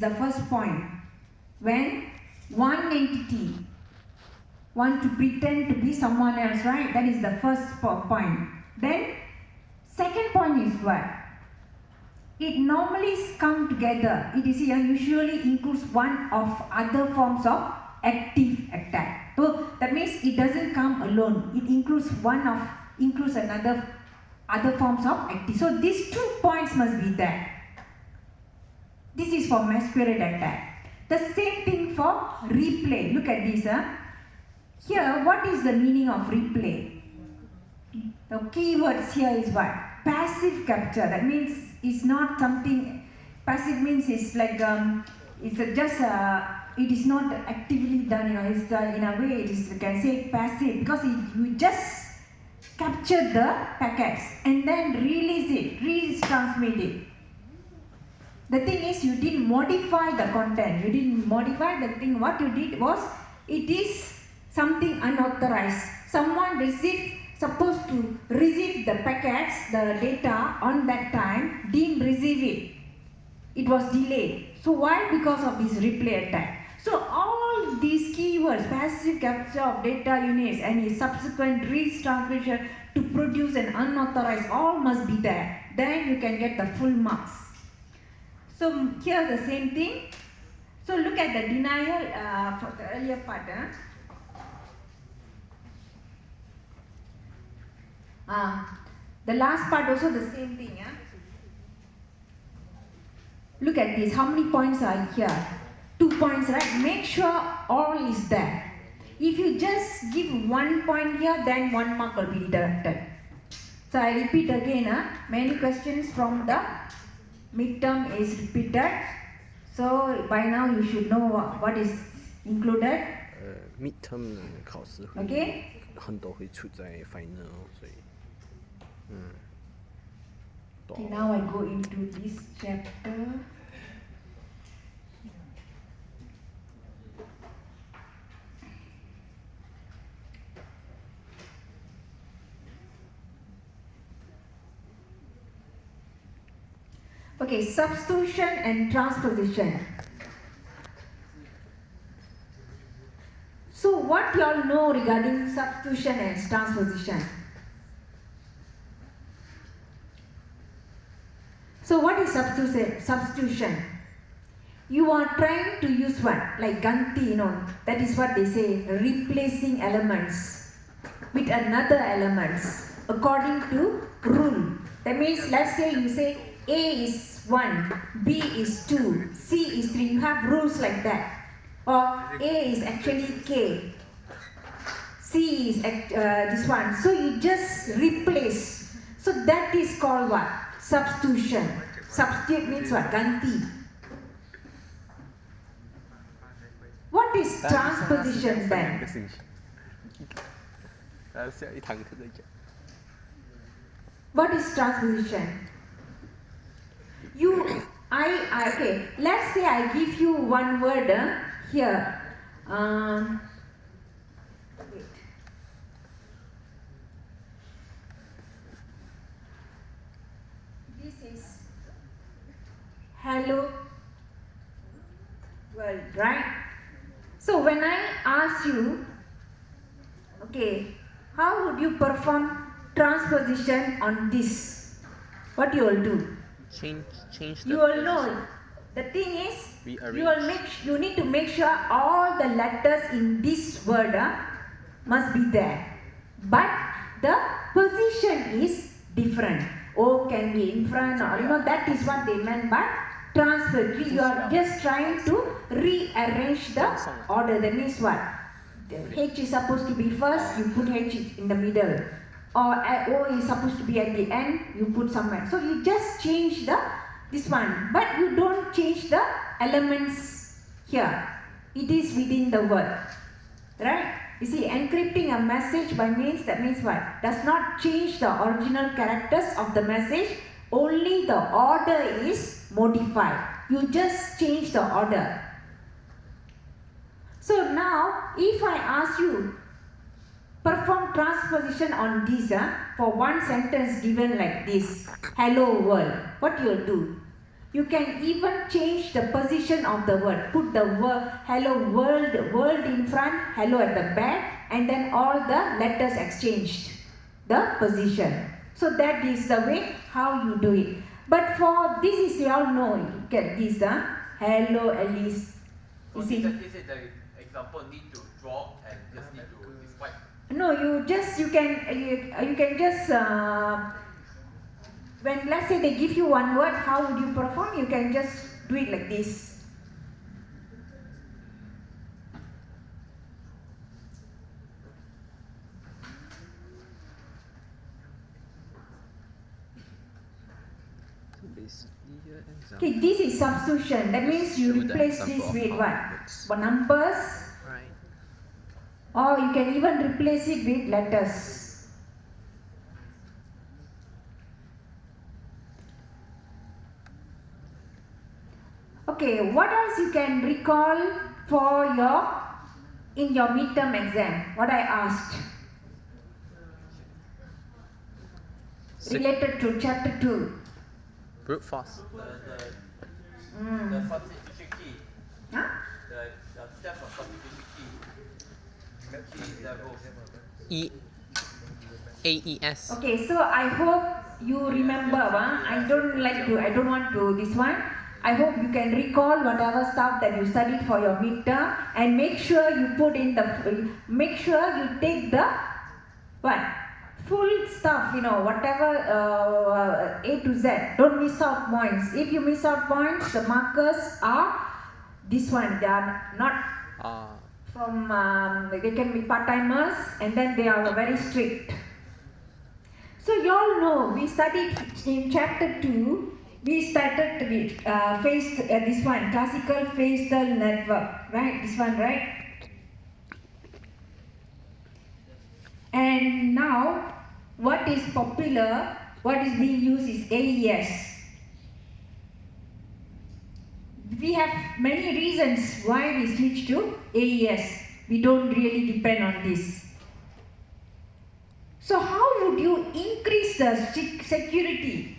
the first point. When one entity want to pretend to be someone else, right? That is the first point. Then, second point is what? It normally come together. It is usually includes one of other forms of active attack. So that means it doesn't come alone. It includes another other forms of active. So these 2 points must be there. This is for masquerade attack. The same thing for replay. Look at this. Here, what is the meaning of replay? The keywords here is what? Passive capture. That means it's not something. Passive means it's like it is not actively done. It's in a way it is, you can say, passive, because you just capture the packets and then release transmit it. The thing is, you didn't modify the content. You didn't modify the thing. What you did was, it is something unauthorized. Someone supposed to receive the packets, the data on that time, didn't receive it. It was delayed. So why? Because of this replay attack. So all these keywords, passive capture of data units and its subsequent retransmission to produce an unauthorized, all must be there. Then you can get the full marks. So here the same thing. So look at the denial for the earlier part. The last part also the same thing. Look at this. How many points are here? 2 points, right? Make sure all is there. If you just give 1 point here, then 1 mark will be deducted. So I repeat again. Many questions from the midterm is repeated. So by now you should know what is included. midterm 考试会 Okay. 很多会出在 final 所以 Okay, now I go into this chapter. Okay, substitution and transposition. So what you all know regarding substitution and transposition? So what is substitution? You are trying to use what? Like ganti, that is what they say, replacing elements with another elements according to rule. That means, let's say you say A is 1, B is 2, C is 3. You have rules like that. Or A is actually K, C is this one. So you just replace. So that is called what? Substitution. Substitute means what? Ganti. What is transposition then? What is transposition? Okay, let's say I give you one word here. Wait. This is hello world, right? So when I ask you, okay, how would you perform transposition on this? What you will do? Change the You will know. The thing is, you need to make sure all the letters in this word must be there. But the position is different. O can be in front, or that is what they meant by transfer. You are just trying to rearrange the order. That means what? H is supposed to be first, you put H in the middle. Or O is supposed to be at the end, you put somewhere. So you just change this one, but you don't change the elements here. It is within the word, right? You see, encrypting a message by means, that means what? Does not change the original characters of the message, only the order is modified. You just change the order. So now, if I ask you, perform transposition on this for one sentence given like this, hello world, what you will do? You can even change the position of the word. Put the word hello world in front, hello at the back, and then all the letters exchanged the position. So that is the way how you do it. But for this is you all know, you get this, hello Alice. You see? Is it the example need to draw and just need to describe? No, you can just when let's say they give you one word, how would you perform? You can just do it like this. So basically, example. Okay, this is substitution. That means you Show the replace example this of with how what? it works. For numbers, Right. or you can even replace it with letters. Okay, what else you can recall for in your midterm exam? What I asked related to chapter 2. Brute force. The substitution key. Huh? The steps of substitution key. Key level. AES. Okay, so I hope you remember. I don't want to this one. I hope you can recall whatever stuff that you studied for your midterm, and make sure you make sure you take the what full stuff. Whatever A to Z. Don't miss out points. If you miss out points, the markers are this one. They are not from. They can be part-timers, and then they are very strict. So you all know we studied in chapter 2. We started with this one, classical phasal network, right? This one, right? And now, what is popular, what is being used is AES. We have many reasons why we switch to AES. We don't really depend on this. So how would you increase the security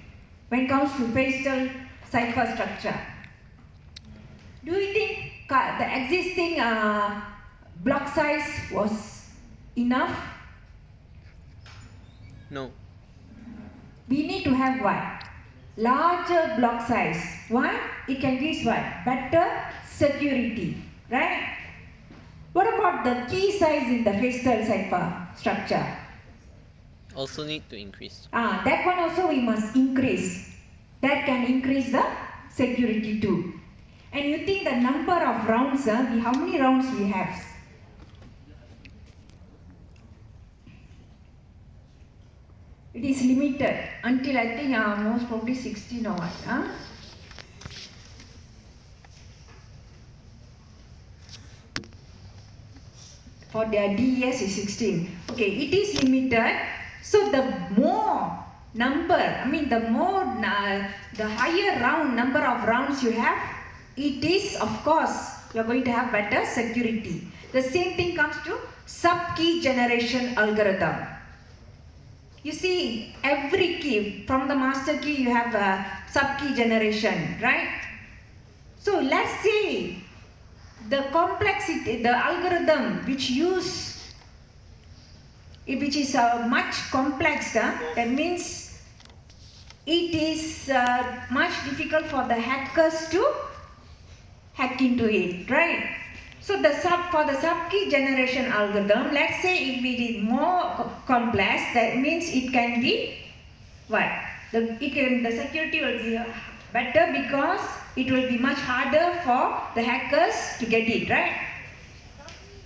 when it comes to phasal cipher structure? Do you think the existing block size was enough? No. We need to have what? Larger block size. Why? It can give what? Better security, right? What about the key size in the phasal cipher structure? Also need to increase. That one also we must increase. That can increase the security too. And you think the number of rounds, how many rounds we have? It is limited until I think most probably 16 or what. For their DES is 16. Okay, it is limited. So the more number, the higher number of rounds you have, it is, of course, you're going to have better security. The same thing comes to sub-key generation algorithm. You see, every key, from the master key, you have a sub-key generation, right? So let's say the complexity, the algorithm which is much complex, that means it is much difficult for the hackers to hack into it, right? So for the sub-key generation algorithm, let's say if it is more complex, that means it can be what? The security will be better because it will be much harder for the hackers to get it, right?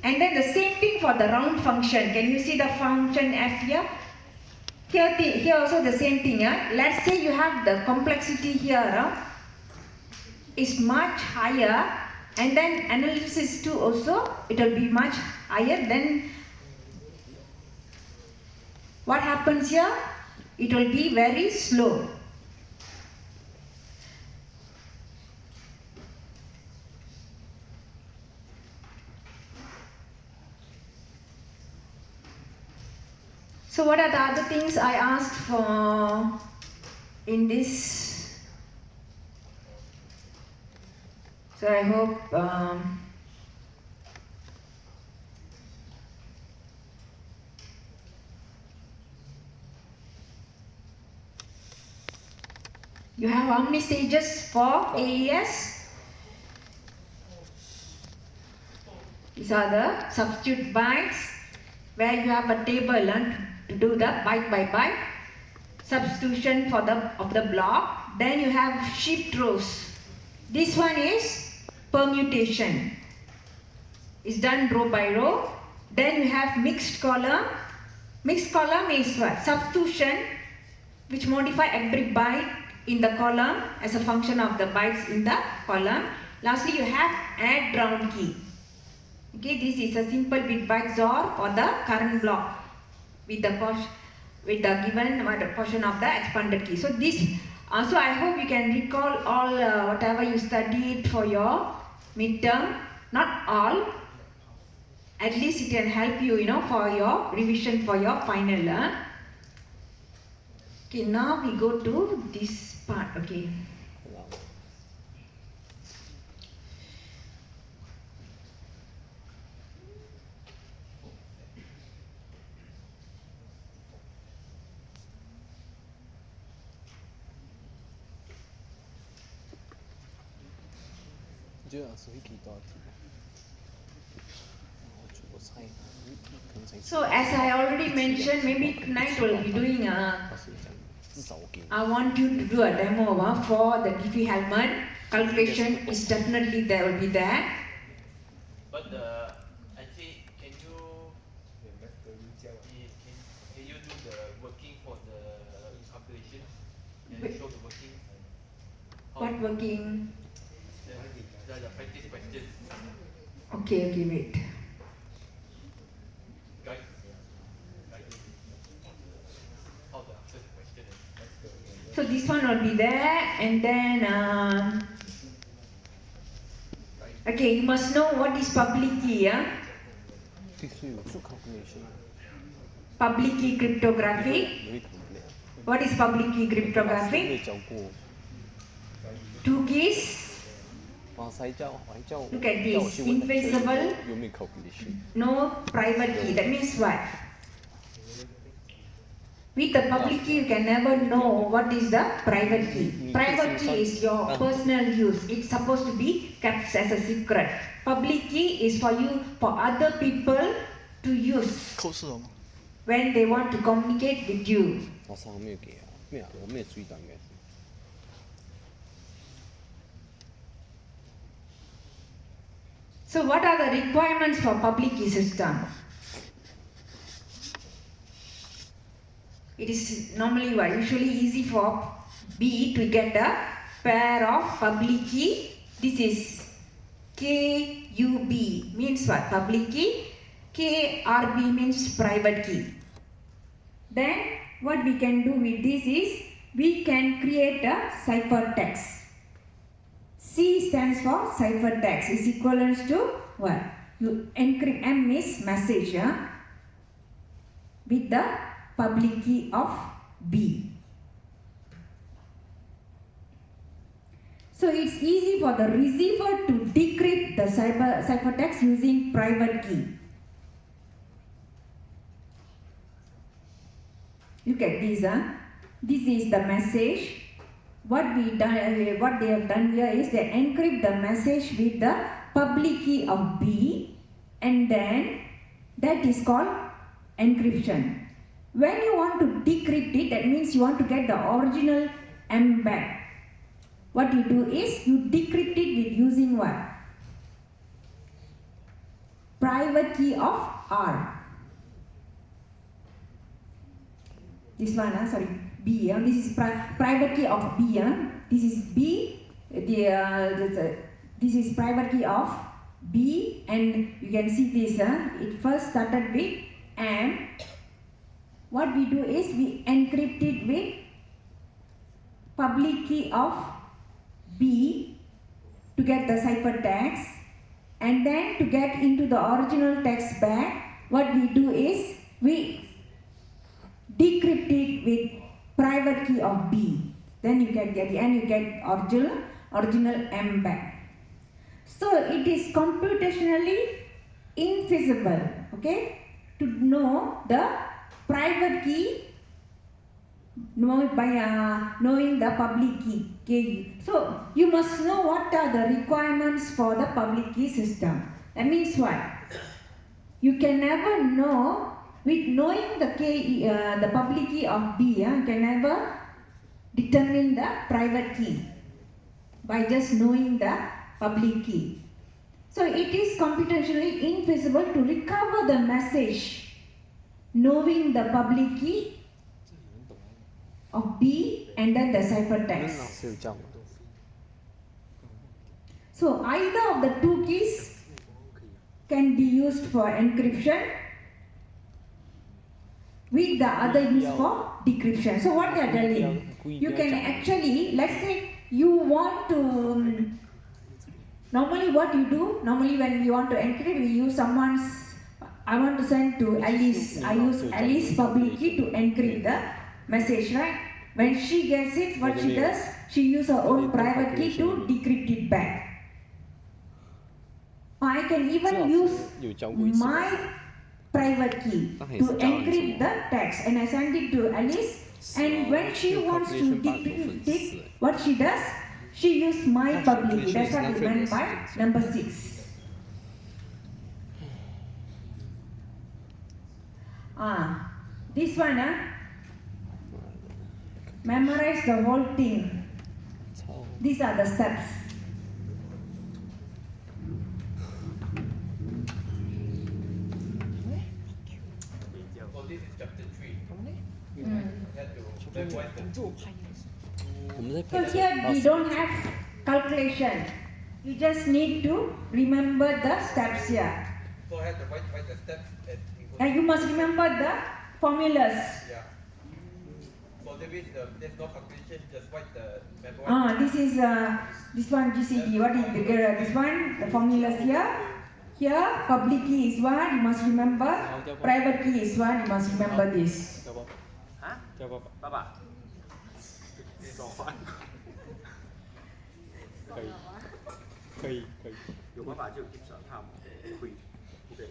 And then the same thing for the round function. Can you see the function f here? Here also the same thing. Let's say you have the complexity here is much higher, and then analysis 2 also, it will be much higher. Then what happens here? It will be very slow. So what are the other things I asked for in this? So I hope you have how many stages for AES? These are the substitute bytes where you have a table to do the byte by byte substitution for the block. Then you have shift rows. This one is permutation. It's done row by row. Then you have mixed column. Mixed column is what? Substitution, which modify every byte in the column as a function of the bytes in the column. Lastly, you have add round key. Okay, this is a simple bit byte XOR for the current block with the given portion of the expanded key. So this, so I hope you can recall all whatever you studied for your midterm. Not all. At least it can help you, for your revision for your final. Okay, now we go to this part. Okay. So as I already mentioned, maybe tonight we'll be doing I want you to do a demo for the Diffie-Hellman calculation. Is definitely there will be there. But actually, can you do the working for the calculation and show the working? What working? The practice question. Okay, wait. Guide. How to answer the question. So this one will be there, and then okay, you must know what is public key. Public key cryptography. What is public key cryptography? Two keys. Look at this, invisible, no private key. That means what? With the public key, you can never know what is the private key. Private key is your personal use. It's supposed to be kept as a secret. Public key is for you, for other people to use when they want to communicate with you. So what are the requirements for public key system? It is normally usually easy for B to get a pair of public key. This is KUB means what? Public key. KRB means private key. Then what we can do with this is we can create a ciphertext. C stands for ciphertext. Is equivalent to what? You encrypt. M is message with the public key of B. So it's easy for the receiver to decrypt the ciphertext using private key. Look at this. This is the message. What they have done here is they encrypt the message with the public key of B, and then that is called encryption. When you want to decrypt it, that means you want to get the original M back. What you do is you decrypt it with using what? Private key of R. This one, sorry, B. This is private key of B. This is B. This is private key of B, and you can see this. It first started with M. What we do is we encrypt it with public key of B to get the ciphertext, and then to get into the original text back, what we do is we decrypt it with private key of B. Then you can get the end, you get original M back. it is computationally infeasible, okay, to know the private key by knowing the public key, KE. So you must know what are the requirements for the public key system. That means what? You can never know, with knowing the KE, the public key of B, you can never determine the private key by just knowing the public key. So it is computationally infeasible to recover the message knowing the public key of B and then the ciphertext. So either of the two keys can be used for encryption with the other used for decryption. So what they are telling, you can actually, let's say you want to, normally what you do, normally when you want to encrypt, we use someone's, I want to send to Alice, I use Alice public key to encrypt the message, right? When she gets it, what she does, she uses her own private key to decrypt it back. I can even use my private key to encrypt the text and I send it to Alice, and when she wants to decrypt it, what she does, she uses my public key. That's what we meant by number 6. This one, memorize the whole thing. These are the steps. So this is chapter 3. You have to memorize the So here we don't have calculation. You just need to remember the steps here. So I have to write the steps And you must remember the formulas. Yeah. So there is there's no calculation, just write the memorize. This one GCD. What is this one? The formulas here. Here public key is one. You must remember. Private key is one. You must remember this. 爸爸，手环，可以，有爸爸就接受他们可以，对。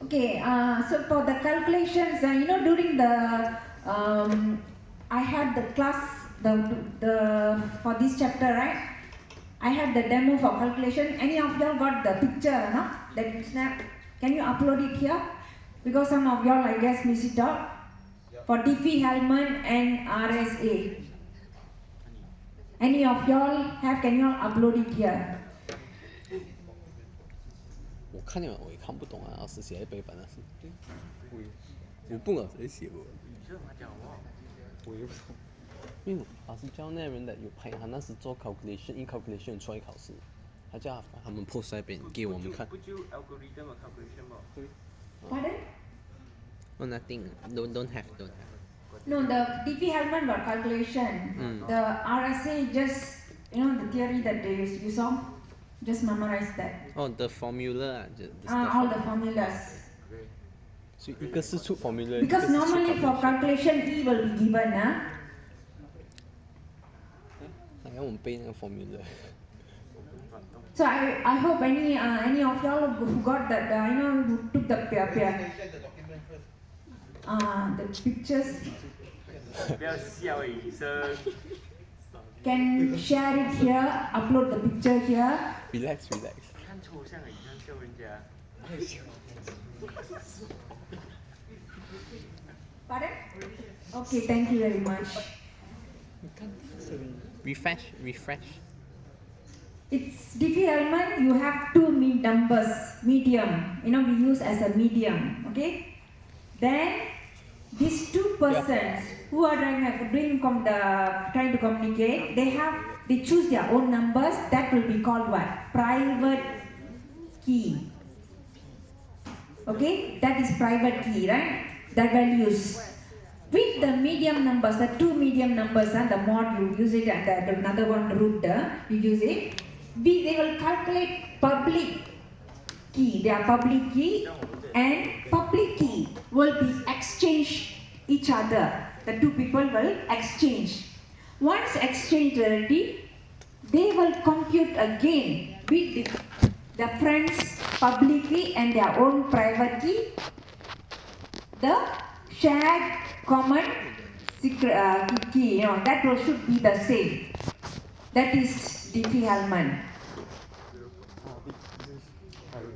Okay, so for the calculations, during the I had the class for this chapter, right? I had the demo for calculation. Any of y'all got the picture, no? That snap. Can you upload it here? Because some of y'all, I guess, miss it out. For Diffie-Hellman and RSA. Any of y'all have? Can you all upload it here? 我看见了，我也看不懂啊，老师写的背板那是。我不知道谁写的。我也不懂。因为老师教那人的有拍，他那时做 calculation 出来考试，他叫他们 post 在那边给我们看。不就 algorithm 和 calculation 吗？对。Pardon? Oh, nothing. Don't have. No, the Diffie-Hellman got calculation. The RSA just, the theory that they use. You saw? Just memorize that. Oh, the formula. All the formulas. 所以一个是出 formula。 Because normally for calculation, E will be given, 让我们背那个 formula。 So I hope any of y'all who got that, who took the pictures 不要笑，医生。 can share it here, upload the picture here. Relax. 看抽象的，你像笑人家。 Pardon? Okay, thank you very much. Refresh. It's Diffie-Hellman. You have two numbers, medium. We use as a medium. Okay. Then these two persons who are trying to communicate, they choose their own numbers. That will be called what? Private key. Okay, that is private key, right? The values. With the medium numbers, the two medium numbers, the mod you use it, and another one root you use it. They will calculate public key. Their public key and public key will be exchanged each other. The two people will exchange. Once exchanged already, they will compute again with the friends publicly and their own private key. The shared common secret, key, that should be the same. That is Diffie-Hellman.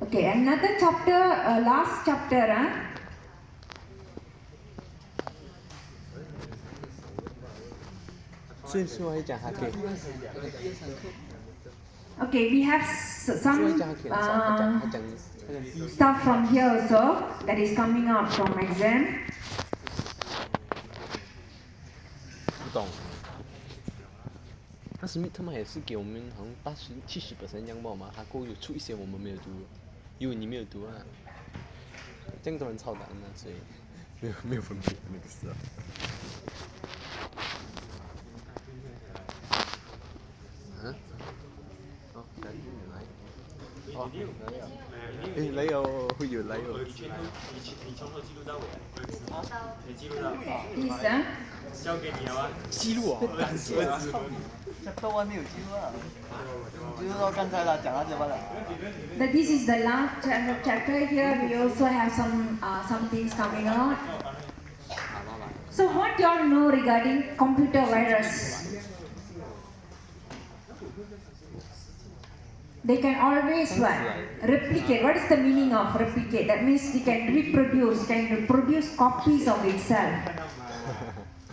Okay, another chapter, last chapter. Okay, we have some stuff from here also that is coming out from exam. 不懂。但是他们也是给我们好像80-70%样貌嘛，他过后有出一些我们没有读，因为你没有读啊。这样多人抄答案啊，所以没有分别那个时候。啊？哦，等你来。哦，嚟哦，會要嚟哦。你從頭記錄到尾啊？你記錄到？意思啊？交給你了嗎？記錄啊！这课外没有记录啊，就是说刚才他讲那些罢了。 That this is the last chapter. Here we also have some things coming out. So what you all know regarding computer virus? They can always what? Replicate. What is the meaning of replicate? That means they can reproduce copies of itself.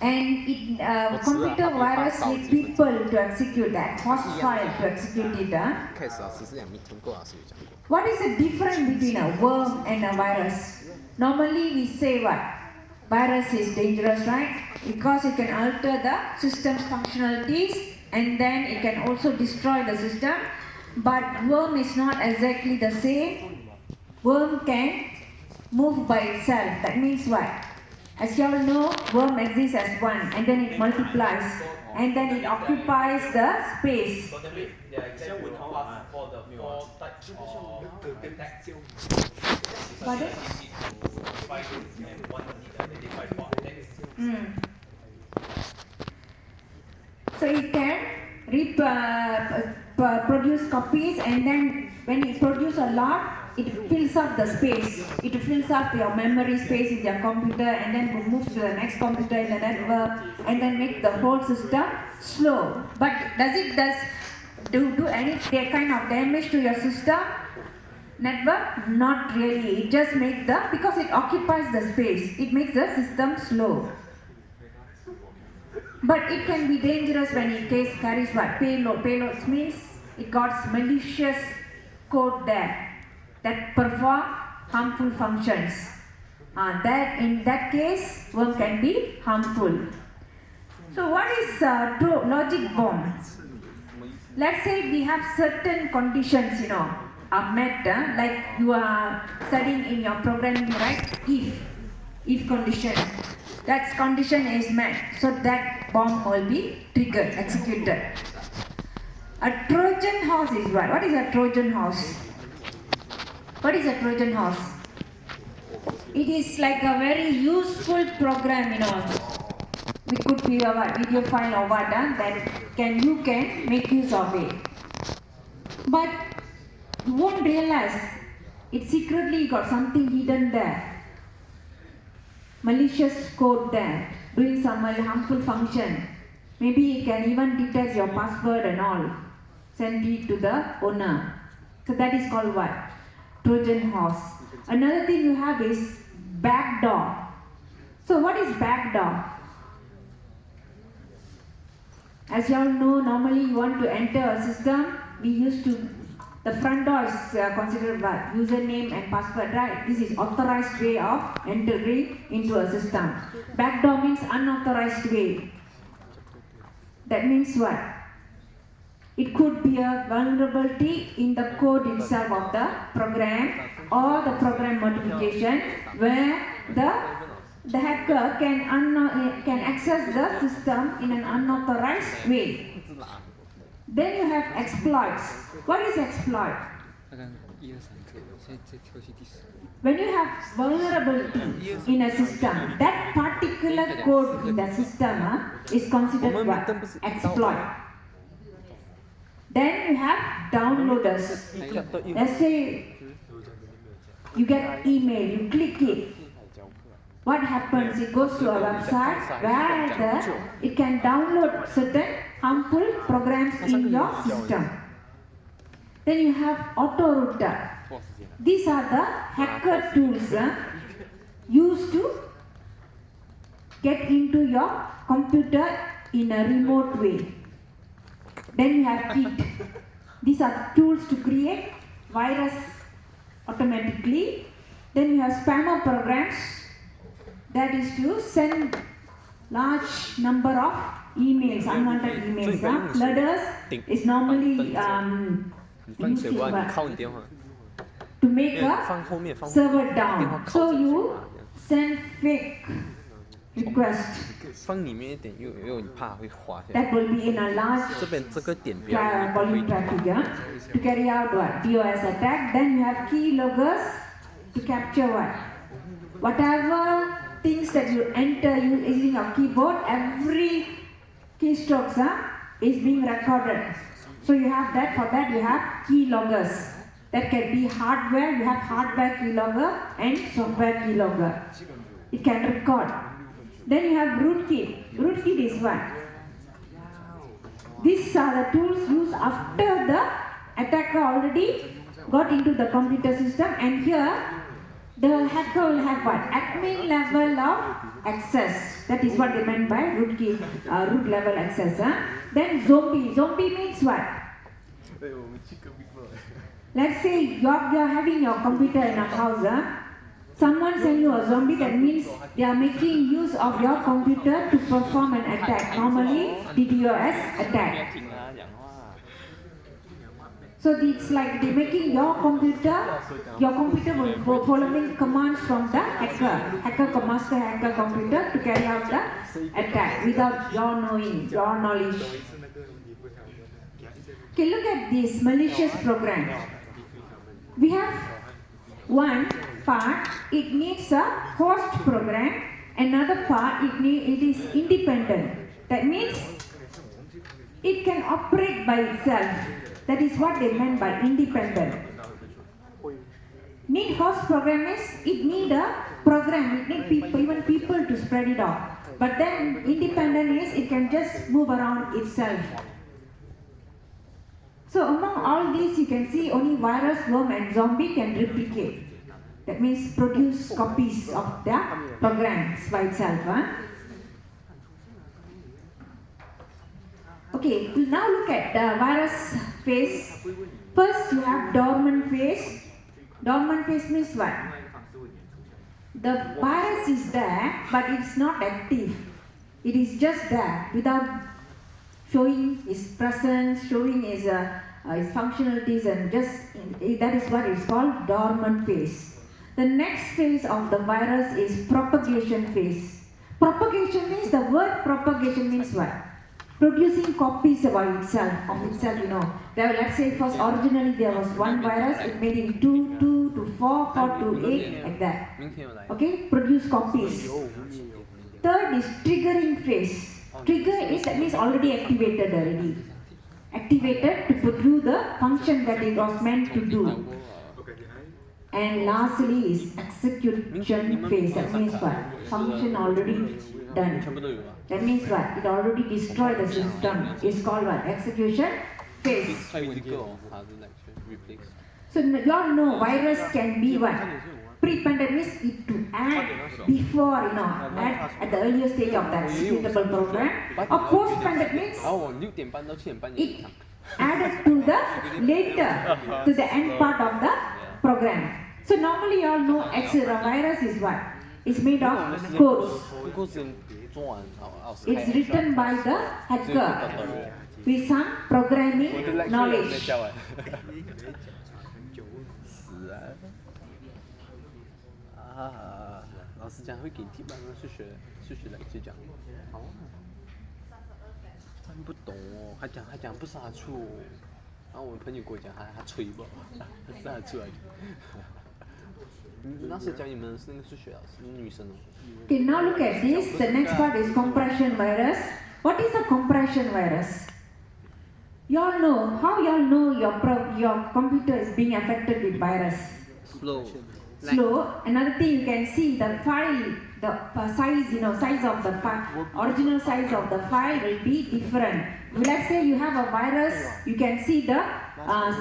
And computer virus need people to execute that, host file to execute it. 开始老师是讲没听过，老师有讲过。 What is the difference between a worm and a virus? Normally we say what? Virus is dangerous, right? Because it can alter the system's functionalities and then it can also destroy the system. But worm is not exactly the same. Worm can move by itself. That means what? As you all know, worm exists as one and then it multiplies and then it occupies the space. So that means they are exactly for the 4 types of attack. Pardon? Five and one identified for attacks. So it can produce copies and then when it produces a lot, it fills up the space. It fills up your memory space in your computer and then moves to the next computer in the network and then make the whole system slow. But does it do any kind of damage to your system? Network? Not really. It just makes because it occupies the space, it makes the system slow. But it can be dangerous when it carries what? Payload. Payloads means it got malicious code there that perform harmful functions. In that case, worm can be harmful. So what is logic bomb? Let's say we have certain conditions, are met, like you are studying in your programming, right? If condition. That condition is met, so that bomb will be triggered, executed. A Trojan horse is what? What is a Trojan horse? What is a Trojan horse? It is like a very useful program, It could be a video file or what, that you can make use of it. But you won't realize it secretly got something hidden there. Malicious code there, doing some harmful function. Maybe it can even detect your password and all. Send it to the owner. So that is called what? Trojan horse. Another thing you have is backdoor. So what is backdoor? As you all know, normally you want to enter a system, the front door is considered what? Username and password, right? This is authorized way of entering into a system. Backdoor means unauthorized way. That means what? It could be a vulnerability in the code itself of the program or the program modification where the hacker can access the system in an unauthorized way. Then you have exploits. What is exploit? When you have vulnerability in a system, that particular code in the system is considered what? Exploit. Then you have downloaders. Let's say you get email, you click it. What happens? It goes to a website where it can download certain harmful programs in your system. Then you have autorouter. These are the hacker tools used to get into your computer in a remote way. Then you have Git. These are tools to create virus automatically. Then you have spammer programs, that is to send large number of emails, unwanted emails. Flooders is normally using to make a server down. So you send fake request. That will be in a large volume traffic to carry out what? DOS attack. Then you have keyloggers to capture what? Whatever things that you enter using a keyboard, every keystrokes is being recorded. So you have that. For that you have keyloggers. That can be hardware. You have hardware keylogger and software keylogger. It can record. Then you have rootkit. Rootkit is what? These are the tools used after the attacker already got into the computer system, and here the hacker will have what? Admin level of access. That is what they meant by rootkit, root level access. Then zombie. Zombie means what? Let's say you're having your computer in a house. Someone send you a zombie, that means they are making use of your computer to perform an attack. Normally, DDoS attack. So it's like they're making your computer will go following commands from the hacker, master hacker computer to carry out the attack without your knowing, your knowledge. Okay, look at this malicious program. We have one part, it needs a host program. Another part, it is independent. That means it can operate by itself. That is what they meant by independent. Need host program is, it need a program, it need people, even people to spread it out. But then independent is, it can just move around itself. So among all these, you can see only virus, worm and zombie can replicate. That means produce copies of their programs by itself. Okay, now look at the virus phase. First you have dormant phase. Dormant phase means what? The virus is there, but it's not active. It is just there without showing its presence, showing its functionalities, and just that is what is called dormant phase. The next phase of the virus is propagation phase. Propagation means, the word propagation means what? Producing copies of itself, you know. Let's say first originally there was one virus, it made in 2 to 4, 4 to 8, like that. Okay, produce copies. Third is triggering phase. Trigger is, that means already activated already. Activated to do the function that it was meant to do. And lastly is execution phase. That means what? Function already done. That means what? It already destroyed the system. It's called what? Execution phase. So you all know virus can be what? Pre-pandemic is to add before, you know, add at the earlier stage of that suitable program. Or post-pandemic, it added to the later, to the end part of the program. So normally you all know virus is what? It's made of codes. It's written by the hacker with some programming knowledge. 老师讲会给 tip 吗？数学来就讲。好。看不懂哦，还讲不杀出。然后我朋友跟我讲，他吹吧，他是他出来的。那时候教你们是那个数学老师，女生哦。Okay, now look at this. The next part is compression virus. What is a compression virus? You all know how you all know your computer is being affected with virus. Slow. Slow. Another thing you can see the file, the size, size of the file, original size of the file will be different. Let's say you have a virus, you can see the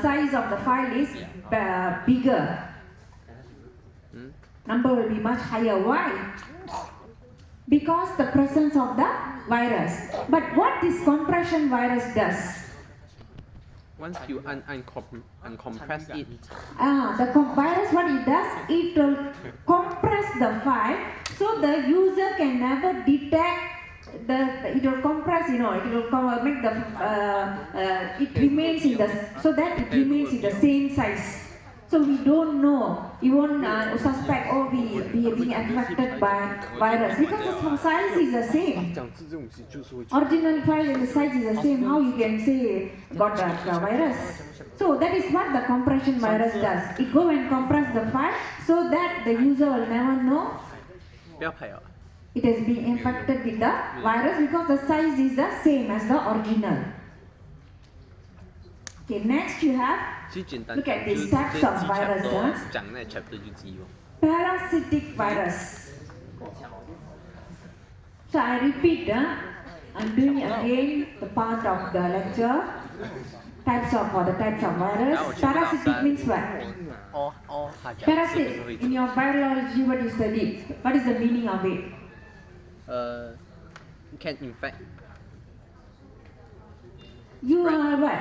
size of the file is bigger. Number will be much higher. Why? Because the presence of the virus. But what this compression virus does? Once you uncompress it, The virus, what it does, it will compress the file so the user can never detect it will compress, it will make the it remains in the so that it remains in the same size. So we don't know. You won't suspect we are being affected by virus because the size is the same. 讲这种东西就是会。 Original file and the size is the same. How you can say got a virus? So that is what the compression virus does. It go and compress the file so that the user will never know 不要拍啊！ it has been infected with the virus because the size is the same as the original. Okay, next you have 其实简单 look 讲 at 就是 these 这 types 几 of virus. chapter 讲那 chapter 就知咯。 Parasitic virus. So I repeat, I'm doing again the part of the lecture. Types of virus. Parasitic means what? 他讲 Parasite. In your biology, what you studied? What is the meaning of it? can infect. You are what?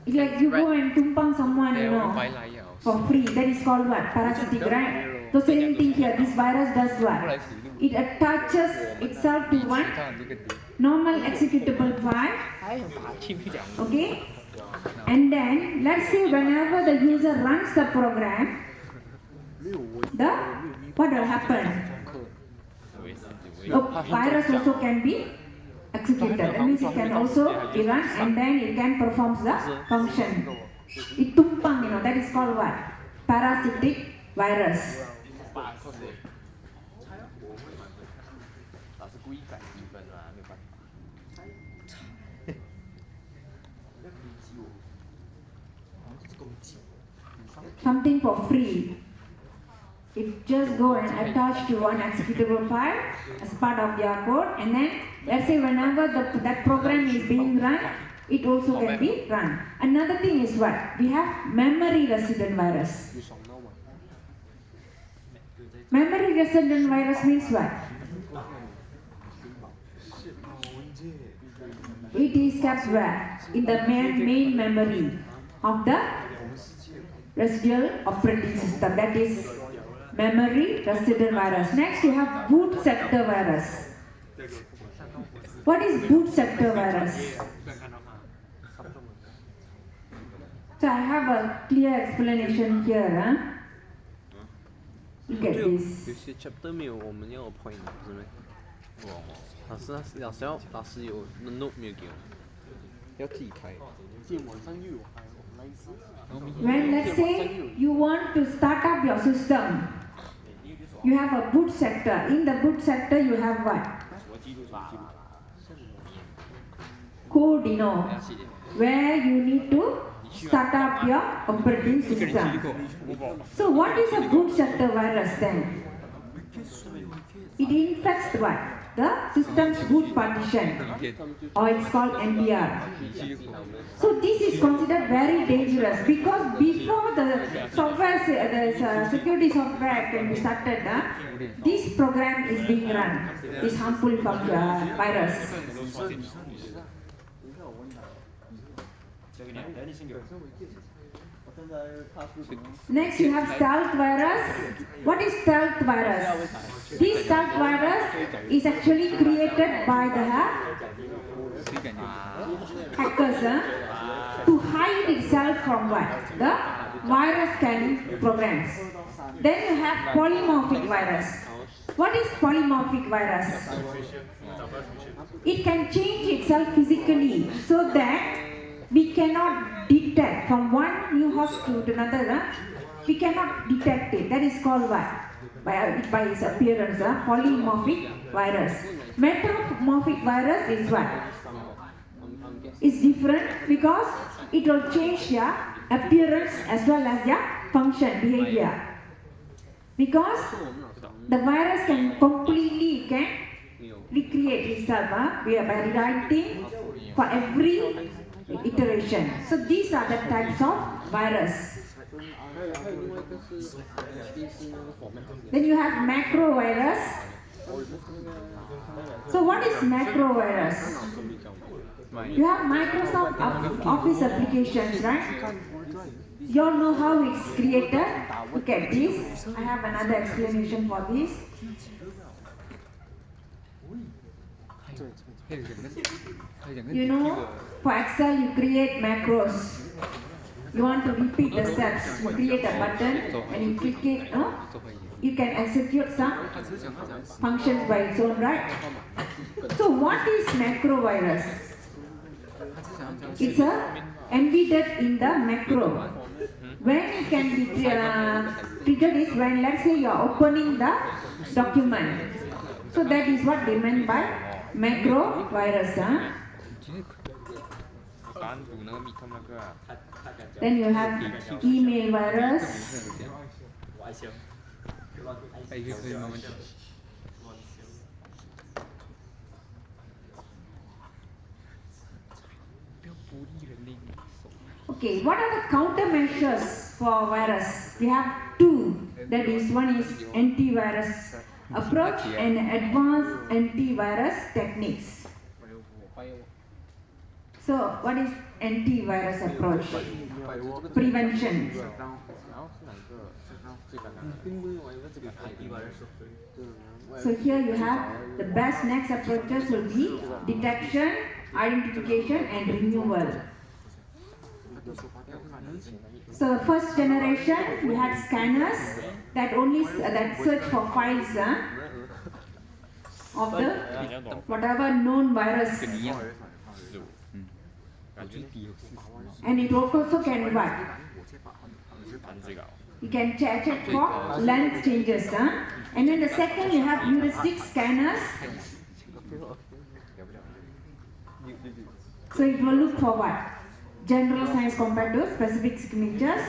It's like you go and tumpang someone, for free. That is called what? Parasitic, right? So same thing here. This virus does what? It attaches itself to one normal executable file. Okay? And then let's say whenever the user runs the program, what will happen? The virus also can be executed. That means it can also be run and then it can perform the function. It tumpang, that is called what? Parasitic virus. 老师故意改积分嘛，没有办法。 Something for free. It just go and attach to one executable file as part of their code, and then let's say whenever that program is being run, it also can be run. Another thing is what? We have memory resident virus. Memory resident virus means what? It is kept where? In the main memory of the residual operating system. That is memory resident virus. Next you have boot sector virus. What is boot sector virus? So I have a clear explanation here. Look at 有 this. 些 chapter 没有我们要的 point 不是吗？老师有 note 没有给我们，要自己开。今天晚上又有开，我们来一次。 When let's say you want to start up your system, you have a boot sector. In the boot sector you have what? Code, where you need to start up your operating system. So what is a boot sector virus then? It infects what? The system's boot partition, or it's called NBR. So this is considered very dangerous because before the software, the security software can be started, this program is being run, this harmful virus. Next you have stealth virus. What is stealth virus? This stealth virus is actually created by the hackers to hide itself from what? The virus scanning programs. Then you have polymorphic virus. What is polymorphic virus? It can change itself physically so that we cannot detect from one new host to another. We cannot detect it. That is called what? By its appearance, polymorphic virus. Metamorphic virus is what? It's different because it will change their appearance as well as their function, behavior. Because the virus can completely recreate itself by rewriting for every iteration. So these are the types of virus. Then you have macrovirus. So what is macrovirus? You have Microsoft Office applications, right? You all know how it's created. Look at this. I have another explanation for this. You know, for Excel you create macros. You want to repeat the steps. You create a button and you click it. You can execute some functions by its own, right? So what is macrovirus? It's embedded in the macro. When it can be triggered is when, let's say, you are opening the document. So that is what they meant by macrovirus. Then you have email virus. Okay, what are the countermeasures for virus? We have two. That is, one is antivirus approach and advanced antivirus techniques. So, what is antivirus approach? Prevention. So here you have the best next approaches will be detection, identification and renewal. So first generation we had scanners that only search for files of the whatever known virus, and it also can what? You can check for length changes, and then the second you have heuristic scanners. So it will look for what? General signs compared to specific signatures.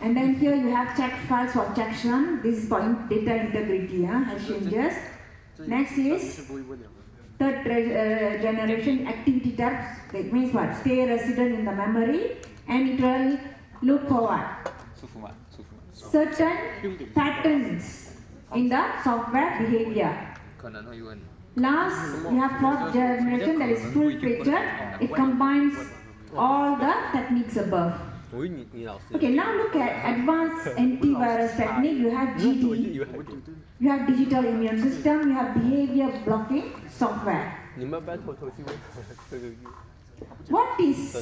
And then here you have check files for checksum. This is for data integrity, hash changes. Next is third generation activity tabs. That means what? Stay resident in the memory, and it will look for what? Certain patterns in the software behavior. Last, we have fourth generation, that is full-fledged. It combines all the techniques above. Okay, now look at advanced antivirus technique. You have GD, you have digital immune system, you have behavior blocking software. What is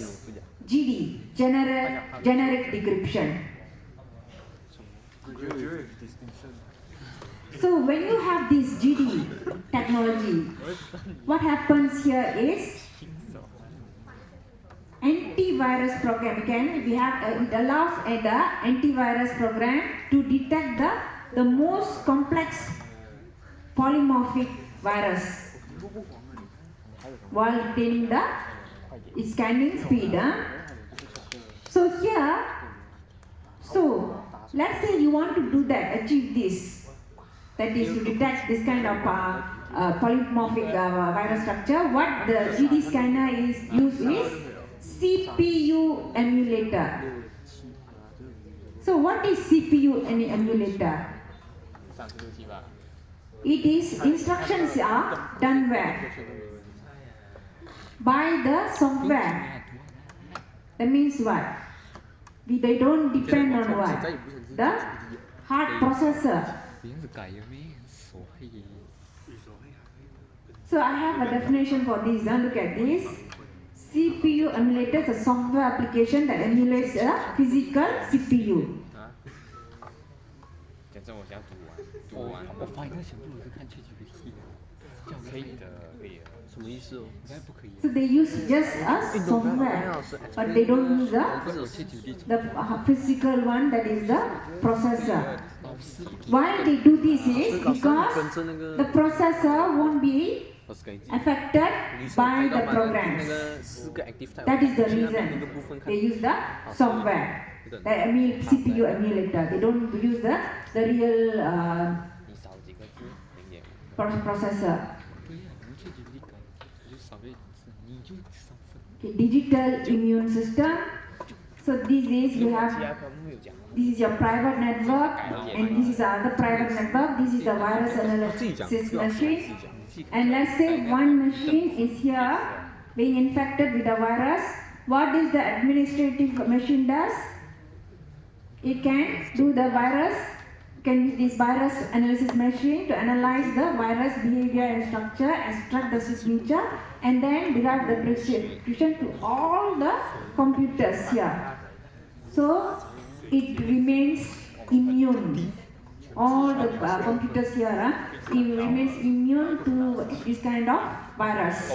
GD? Generic decryption. So when you have this GD technology, what happens here is antivirus program. Again, we have it allows the antivirus program to detect the most complex polymorphic virus while retaining the scanning speed. So here, let's say you want to do that, achieve this. That is to detect this kind of polymorphic virus structure. What the GD scanner is used is CPU emulator. So what is CPU emulator? It is instructions are done where? By the software. That means what? They don't depend on what? The hard processor. So I have a definition for this. Look at this. CPU emulator is a software application that emulates a physical CPU. 讲真，我想读完，我发现全部都是看 ChatGPT，可以的，可以的。什么意思哦？应该不可以。 So they use just a software, but they don't use the physical one, that is the processor. Why they do this is because the processor won't be 老师跟你讲， affected 你说 by 拍到 the 吗？那 programs. 个4个 active type， That is the 去那边那 reason 个部分看 they use the software, the CPU emulator. They don't use the real 你少几个字，0.5。 processor. 对呀，你 ChatGPT 改，你就少个字，你就少分。 Okay, digital immune system. So these days you 其 have, 他科目有讲。 this is your private network, and this is other private network. This is the virus analysis machine. And let's say one machine is here being infected with a virus. What is the administrative machine does? It can do the virus, can use this virus analysis machine to analyze the virus behavior and structure, extract the signature, and then derive the prescription to all the computers here. So it remains immune. All the computers here, it remains immune to this kind of virus.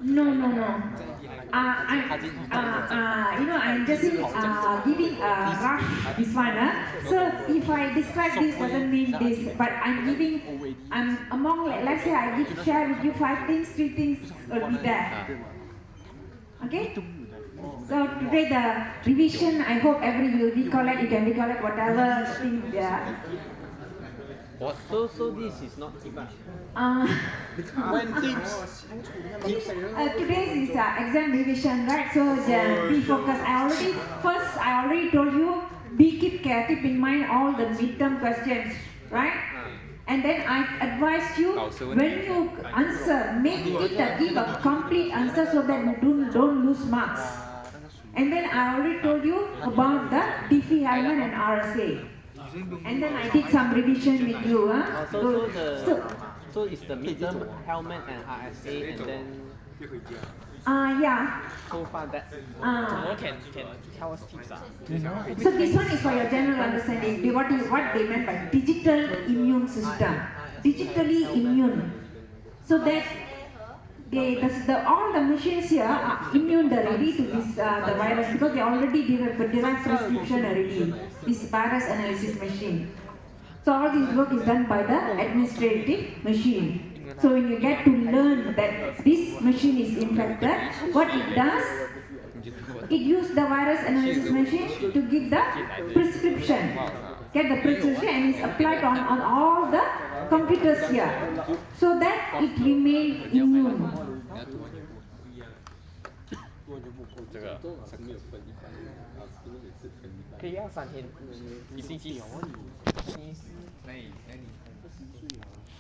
No. I'm just giving a rough this one. So if I describe this doesn't mean this, but I'm among, let's say I share with you 5 things, 3 things will be there. Okay? So today the revision, I hope you can recollect whatever thing there. What? So this is not even. When things Today's is exam revision, right? So be focused. I already told you, keep in mind all the midterm questions, right? And then I advise you, when you answer, make it give a complete answer so that you don't lose marks. And then I already told you about the Diffie-Hellman and RSA. And then I did some revision with you. So it's the midterm, helmet and RSA, and then Yeah. so far that. can tell us tips. So this one is for your general understanding. What they meant by digital immune system, digitally immune. So that all the machines here are immune already to this the virus because they already derived prescription already. This virus analysis machine. So all this work is done by the administrative machine. So when you get to learn that this machine is infected, what it does, it uses the virus analysis machine to give the prescription. Get the prescription and it's applied on all the computers here. So that it remains immune. 这个可以要3天，1星期。